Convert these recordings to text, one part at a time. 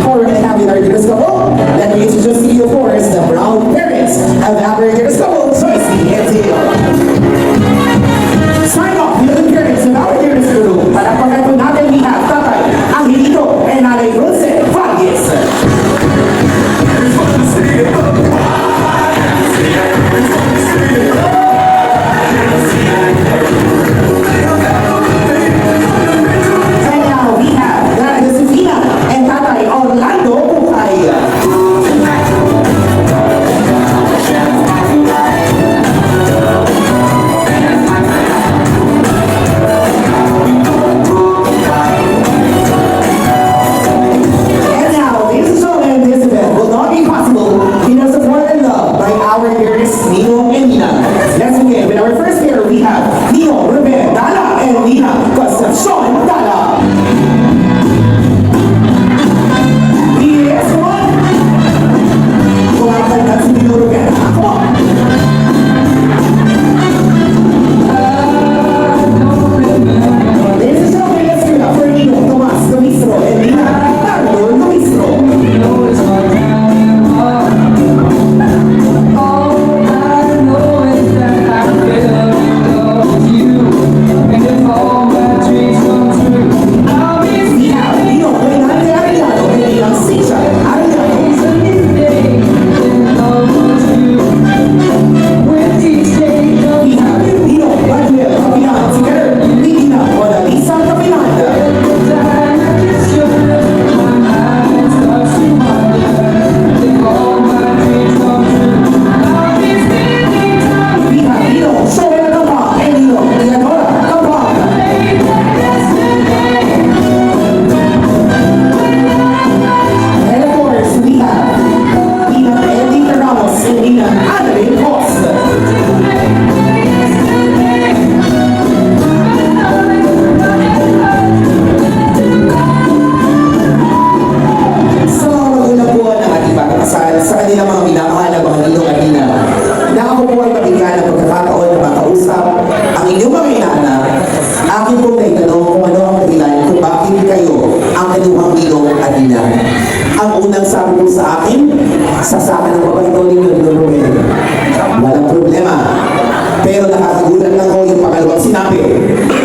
for having our dearest couple. Let me introduce to you, of course, the proud parents of our dearest couple, Joycey and Theo. Sign off, the parents of our dearest couple. Palakpakan po natin we have Tatay Angelito and Nanay Rose Valles. Ang unang sabi ko sa akin, sasama ng babae ito ninyo, walang problema. Pero nakakagulat lang ko yung pangalawang sinabi.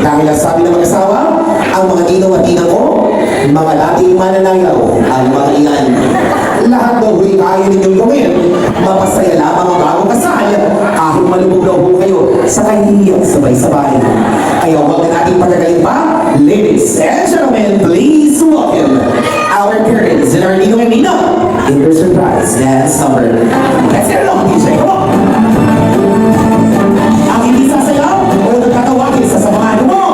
Dahil ang sabi ng mag-asawa, ang mga ninong at ninang ko, mga dating mananayaw, ang mga ilan. Lahat daw huy kaya ninyong gawin. Mapasaya lamang ang bagong kasal, kahit malubog daw ho kayo sa kahihiyang sabay-sabay. Kaya huwag na natin pagkagalin pa. Ladies and gentlemen, please welcome our parents and our ninong and ninang in their surprise dance number. Let's get it on, DJ. Come on! Ang hindi sasayaw, o nagtatawagin sa samahan mo.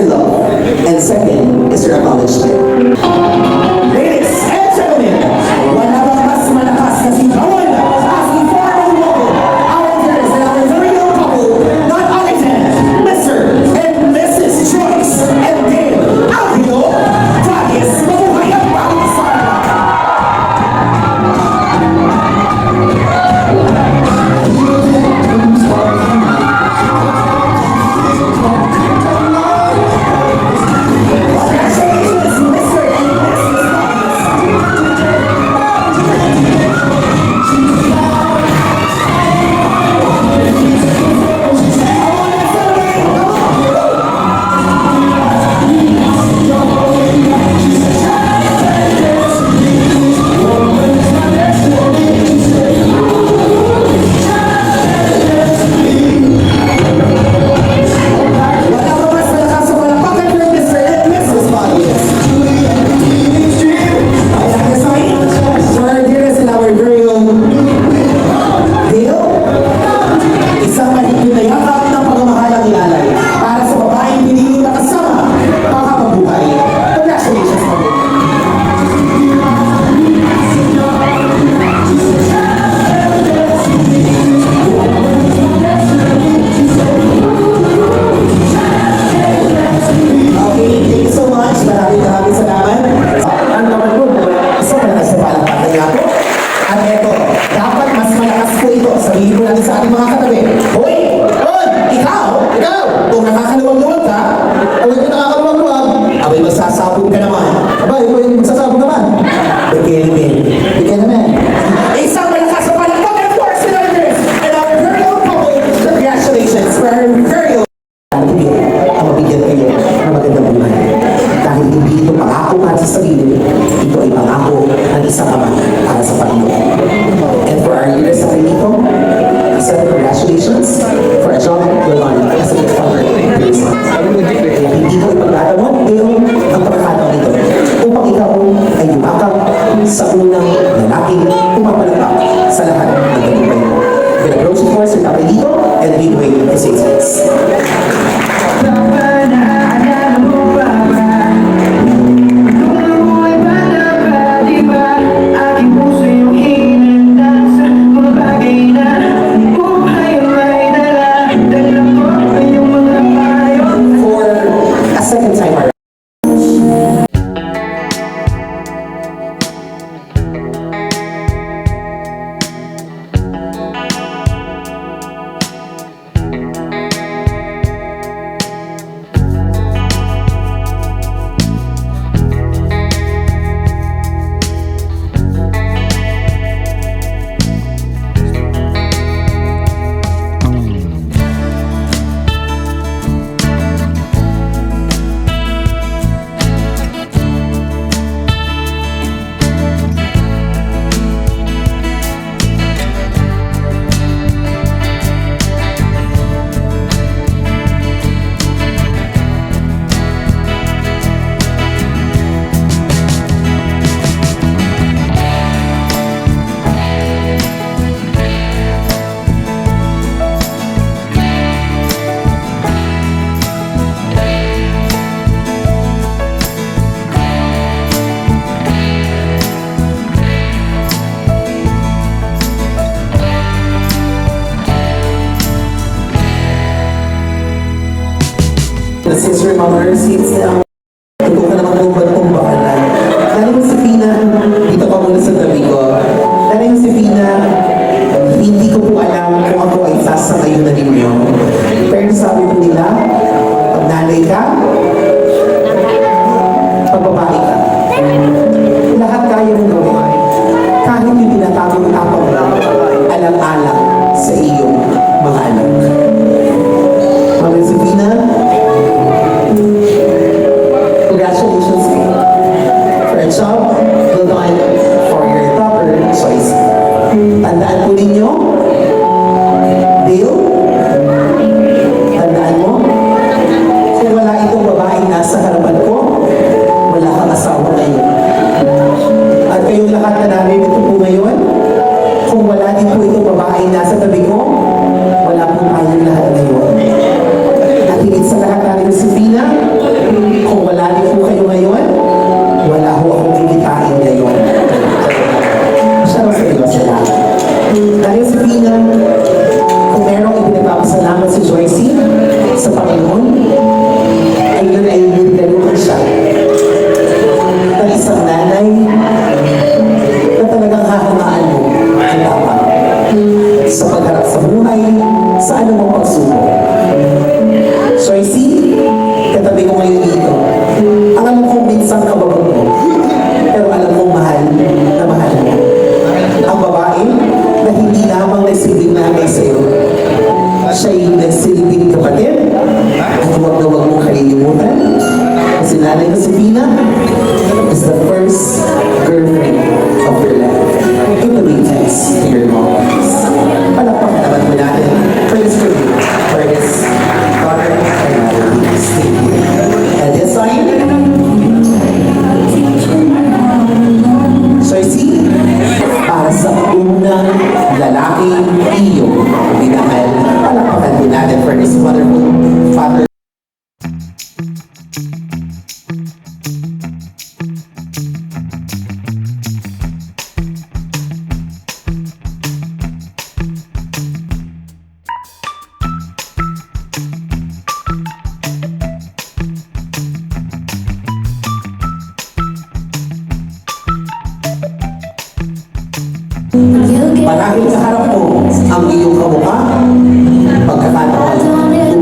your love, and second is your acknowledgement. Ladies and gentlemen, wala bang mas malakas na si Paul as we formally welcome our dearest and our very own couple, not other than Mr. and Mrs. Joyce and Dale Alvino Vargas. Mabuhay ang bawat sana! Congratulations, Mr. and Mrs. Vargas. Wala ba mas malakas sa palapakan for Mr. and Mrs. Vargas? Ay, nakasay, for our dearest and our very own Dale, isang mahigpit na yakap ng pagmamahalang ilalay para sa babaeng pinili na kasama makakabuhay. Congratulations, Mami. Okay, thank you so much. Maraming salamat. Ang naman po, isang malakas na palakpakan niya po. At eto, dapat mas malakas po ito. Sabihin mo natin sa ating mga katabi. Hoy! Hoy! Ikaw! Ikaw! Kung nakakaluwag-luwag ka, o hindi nakakaluwag-luwag, abay magsasabog ka naman. Abay, hindi magsasabog naman. Bigyan naman. Isang malakas na palakpakan for Senators and our very own couple. Congratulations for our very own ang mabigyan kayo ng magandang buhay. Dahil hindi ito pangako para sa sarili, ito ay pangako ng isang ama para sa Panginoon. And for our leaders sa Pilipino, congratulations for a job well done as a good father and person. Kaya hindi ko ipagdadamot ngayon ang pagkakataon nito upang ikaw ay yumakap sa unang lalaking pumapalapak sa lahat ng tagumpay mo. With a closing for Sir Tapelito and midway to say this. For a second time around. Sister Mother, seats down. Ito ka naman kung ba't kong bakalan. Nanay Josefina, dito ka muna sa tabi ko. Nanay Josefina, hindi ko po alam kung ako ay sasakayo na ninyo. Pero sabi po nila, pag nanay ka, pag babae ka, lahat kaya mong gawin. Kahit yung tinatapang-tapang lang, alang-alang sa iyong mga anak. Mama Josefina, congratulations for a job well done for your proper choice. Tandaan po ninyo, Dale, tandaan mo, Nanay Josefina is the first girlfriend of your life. Give a big thanks to your mom. Palakpakan naman po natin for this tribute, for this daughter and mother. Thank you. And this sign, so see, para sa unang lalaking iyo, minahal, palakpakan din natin for this wonderful father. Marahil sa harap mo ang iyong kamukha, pagkakataon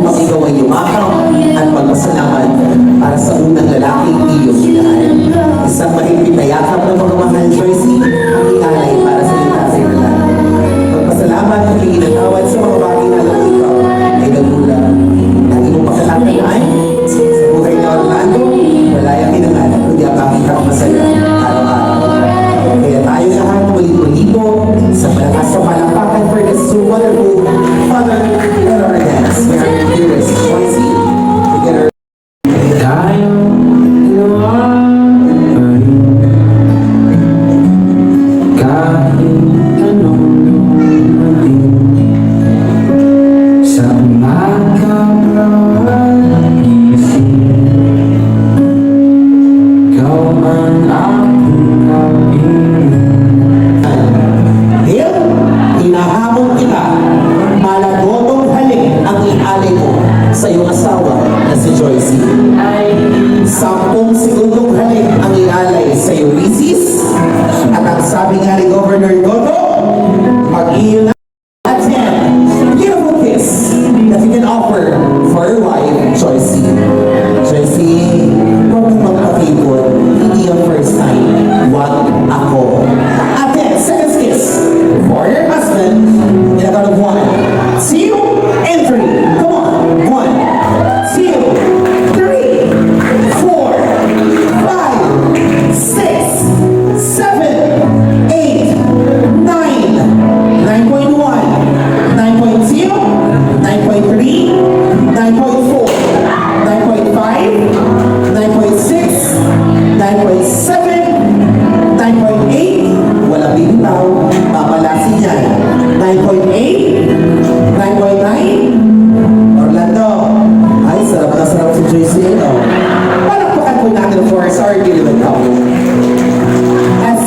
upang ikaw ay yumakap at magpasalamat para sa unang lalaking iyong minahal. Isang mahigpit na yakap ng pagmamahal, Joycey, ang inalay para sa iyong tatay na lang. Magpasalamat at iginatawad sa mga bagay na alam ikaw ay nagulang. Lagi mong pagkakatalaan sa buhay ni Orlando, wala yung kinangalan, kundi ang makita ko masaya araw-araw. Kaya tayo lahat muli-muli po sa malakas sa palakpakan for this wonderful father and our dance. We are the dearest Joycey. Together. Tayo lumaban kahit anong dumating sa umaga bawat gising. Ikaw man aking kapiling. Dale, hinahamon kita. Malatotong halik ang ialay mo sa iyong asawa na si Joycey. 10 segundong halik ang ialay sa iyong misis. At ang sabi nga ni Governor Toto, mag-iyo na at 10 beautiful kiss that you can offer for your wife, Joycey. Joycey, huwag kang magpakipon. Hindi yung first time. Wag ako. At 10 seconds kiss for your husband in a count of 1, 2, and 3. Come on. 1, 2, 3, 4, 5, 6, 7, 8, 9, 9.1, 9.2, 9.3, 9.5, 9.6, 9.7, 9.8, walang bibitaw, papalasin yan. 9.8, 9.9, Orlando. Ay, sarap na sarap si Joycey, no?